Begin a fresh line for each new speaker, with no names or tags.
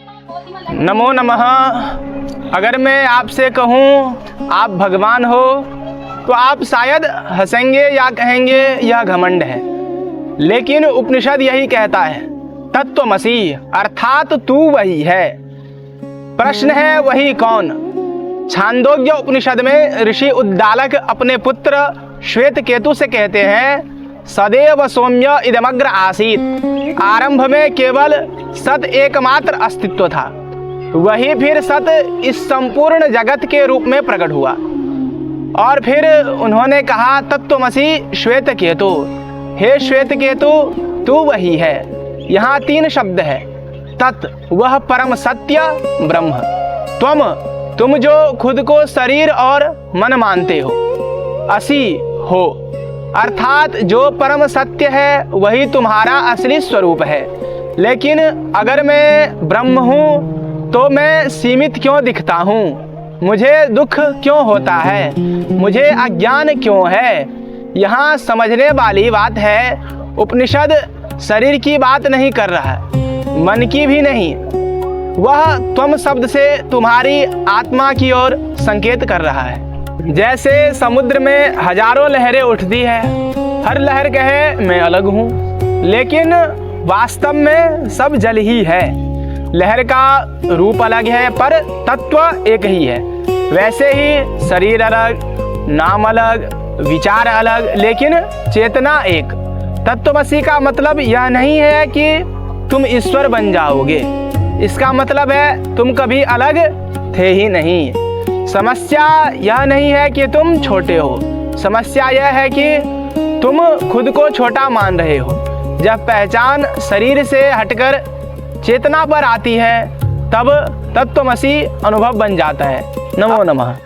नमो नमः। अगर मैं आपसे कहूँ आप भगवान हो तो आप शायद हंसेंगे या कहेंगे यह घमंड है, लेकिन उपनिषद यही कहता है, तत्त्वमसि अर्थात तू वही है। प्रश्न है वही कौन? छांदोग्य उपनिषद में ऋषि उद्दालक अपने पुत्र श्वेत केतु से कहते हैं, सदैव सौम्य इदमग्र आसीत। आरंभ में केवल सत एकमात्र अस्तित्व था, वही फिर सत इस संपूर्ण जगत के रूप में प्रकट हुआ। और फिर उन्होंने कहा, तत्त्वमसि श्वेत केतु, हे श्वेत केतु तू वही है। यहाँ 3 शब्द है, तत् वह परम सत्य ब्रह्म, त्वम तुम जो खुद को शरीर और मन मानते हो, असि हो अर्थात जो परम सत्य है वही तुम्हारा असली स्वरूप है। लेकिन अगर मैं ब्रह्म हूँ तो मैं सीमित क्यों दिखता हूँ? मुझे दुख क्यों होता है? मुझे अज्ञान क्यों है? यहाँ समझने वाली बात है, उपनिषद शरीर की बात नहीं कर रहा है, मन की भी नहीं। वह त्वम शब्द से तुम्हारी आत्मा की ओर संकेत कर रहा है। जैसे समुद्र में हजारों लहरें उठती है, हर लहर कहे मैं अलग हूँ, लेकिन वास्तव में सब जल ही है। लहर का रूप अलग है पर तत्व एक ही है। वैसे ही शरीर अलग, नाम अलग, विचार अलग, लेकिन चेतना एक। तत्वमसि का मतलब यह नहीं है कि तुम ईश्वर बन जाओगे, इसका मतलब है तुम कभी अलग थे ही नहीं। समस्या यह नहीं है कि तुम छोटे हो, समस्या यह है कि तुम खुद को छोटा मान रहे हो। जब पहचान शरीर से हटकर चेतना पर आती है तब तत्त्वमसि अनुभव बन जाता है। नमो नमः।